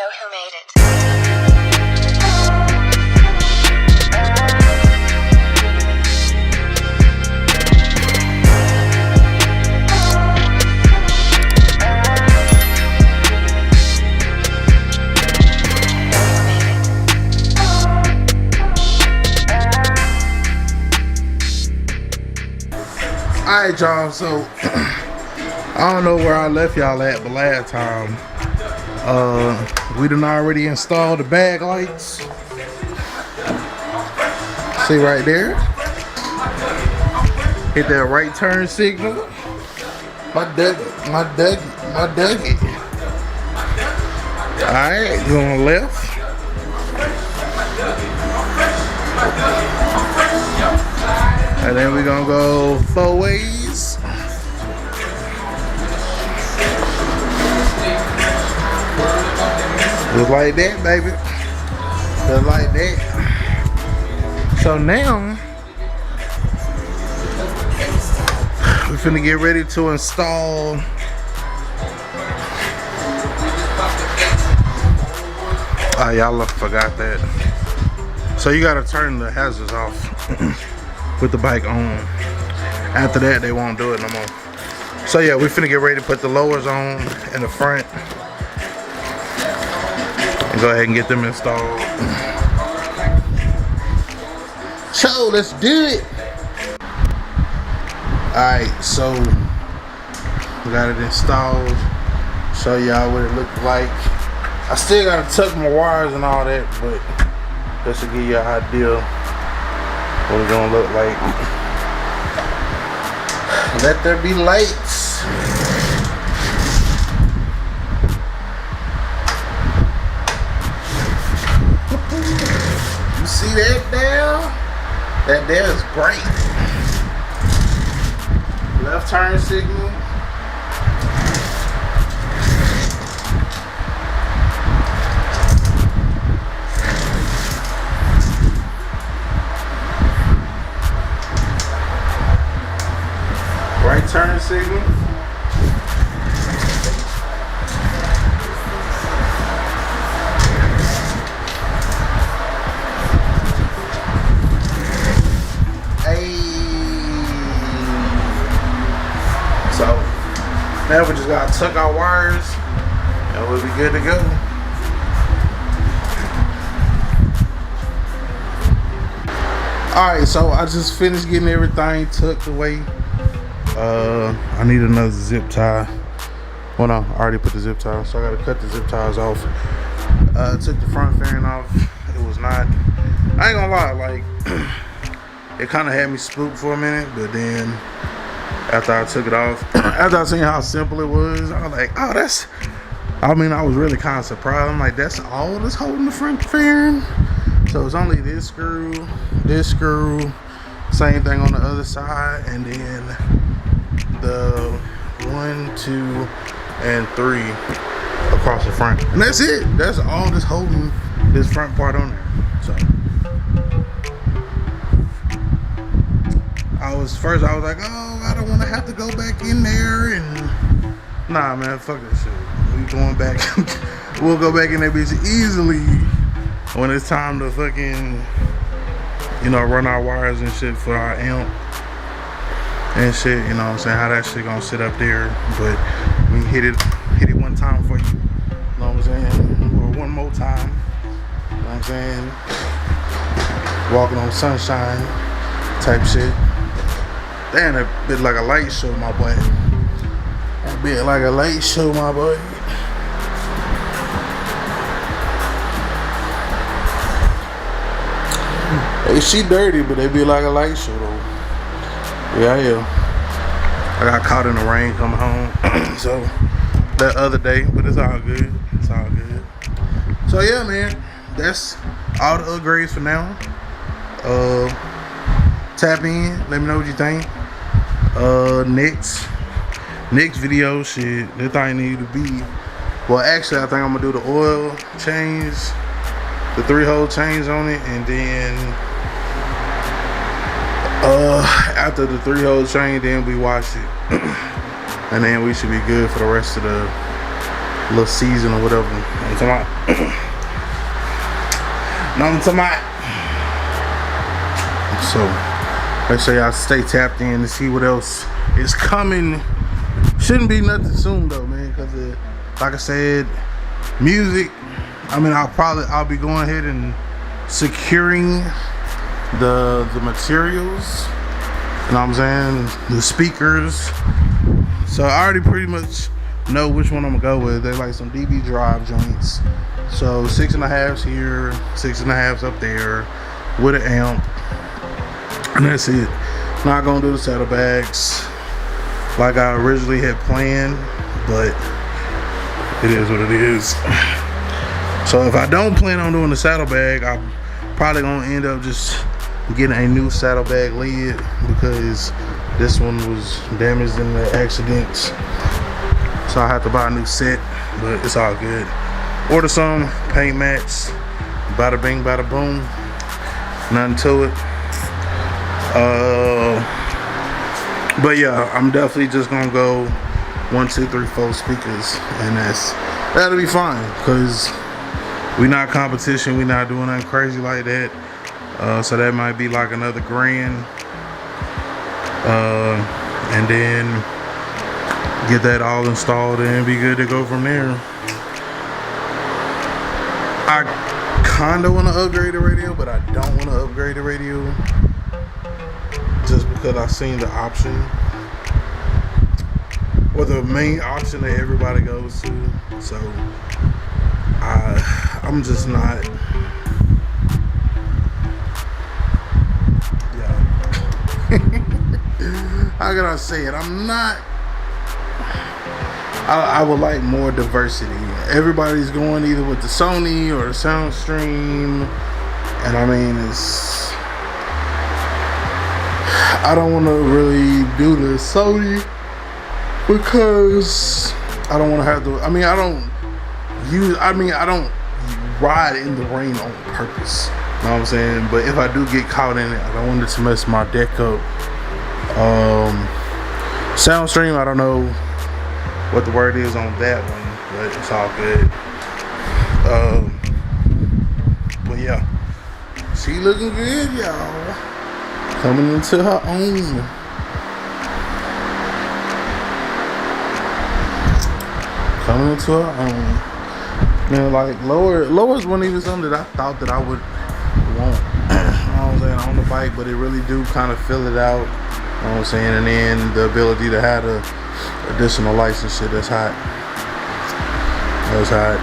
who made it. Alright, y'all, so I don't know where I left y'all at, but last time we done already installed the bag lights. See right there? Hit that right turn signal. My Dougie. Alright, go on the left. And then we're gonna go 4 ways. Just like that, baby. Just like that. So now, we're finna get ready to install y'all forgot that. So you gotta turn the hazards off with the bike on. After that, they won't do it no more. So yeah, we finna get ready to put the lowers on in the front and go ahead and get them installed. So let's do it. Alright, so we got it installed. Show y'all what it looked like. I still gotta tuck my wires and all that, but just to give you an idea what it's gonna look like. Let there be lights. You see that there? That there is bright. Left turn signal. Right turn signal. Hey. So now we just gotta tuck our wires and we'll be good to go. Alright, so I just finished getting everything tucked away. I need another zip tie. Well, no, I already put the zip tie, so I gotta cut the zip ties off. Took the front fairing off. It was not, I ain't gonna lie, like, it kind of had me spooked for a minute, but then after I took it off, after I seen how simple it was, I was like, oh, that's, I mean, I was really kind of surprised. I'm like, that's all that's holding the front fairing? So it's only this screw, same thing on the other side, and then the 1, 2, and 3 across the front, and that's it. That's all that's holding this front part on there. So I was like, oh, I don't want to have to go back in there, and nah, man, fuck that shit. We going back. We'll go back in that bitch easily when it's time to fucking, you know, run our wires and shit for our amp and shit, you know what I'm saying, how that shit gonna sit up there. But we hit it one time for you, you know what I'm saying, or one more time, you know what I'm saying, walking on sunshine type shit. Damn, that bit like a light show, my boy. That bit like a light show, my boy. Hey, she dirty, but they be like a light show though. Yeah. I got caught in the rain coming home, so that other day, but it's all good. It's all good. So yeah, man, that's all the upgrades for now. Tap in, let me know what you think. Next video, shit, this thing need to be, well, actually I think I'm gonna do the oil change, the 3-hole change on it, and then after the 3-hole change, then we wash it and then we should be good for the rest of the little season or whatever. I'm talking about. No, I'm talking about. So make sure y'all stay tapped in to see what else is coming. Shouldn't be nothing soon though, man, because like I said, music. I mean, I'll be going ahead and securing the materials. You know what I'm saying? The speakers. So I already pretty much know which one I'm gonna go with. They're like some DB drive joints. So 6.5s here, 6.5s up there with an amp. And that's it. Not gonna do the saddlebags like I originally had planned, but it is what it is. So if I don't plan on doing the saddlebag, I'm probably gonna end up just getting a new saddlebag lid because this one was damaged in the accidents. So I have to buy a new set, but it's all good. Order some paint mats, bada bing, bada boom. Nothing to it. But yeah, I'm definitely just gonna go 1, 2, 3, 4 speakers, and that'll be fine because we not competition. We not doing nothing crazy like that. So that might be like another $1,000, and then get that all installed and be good to go from there. I kinda wanna upgrade the radio, but I don't wanna upgrade the radio just because I seen the option, or the main option that everybody goes to. So I'm just not. Yeah. How can I say it? I'm not. I would like more diversity. Everybody's going either with the Sony or the Soundstream, and I mean, I don't want to really do the Sony because I don't want to have to. I don't ride in the rain on purpose. You know what I'm saying? But if I do get caught in it, I don't want it to mess my deck up. Soundstream, I don't know what the word is on that one, but it's all good. But yeah, she looking good, y'all. Coming into her own. Coming into her own. Man, like lowers wasn't even something that I thought that I would want. You know what I'm saying, on the bike, but it really do kind of fill it out. You know what I'm saying? And then the ability to have the additional lights and shit, that's hot. That's hot.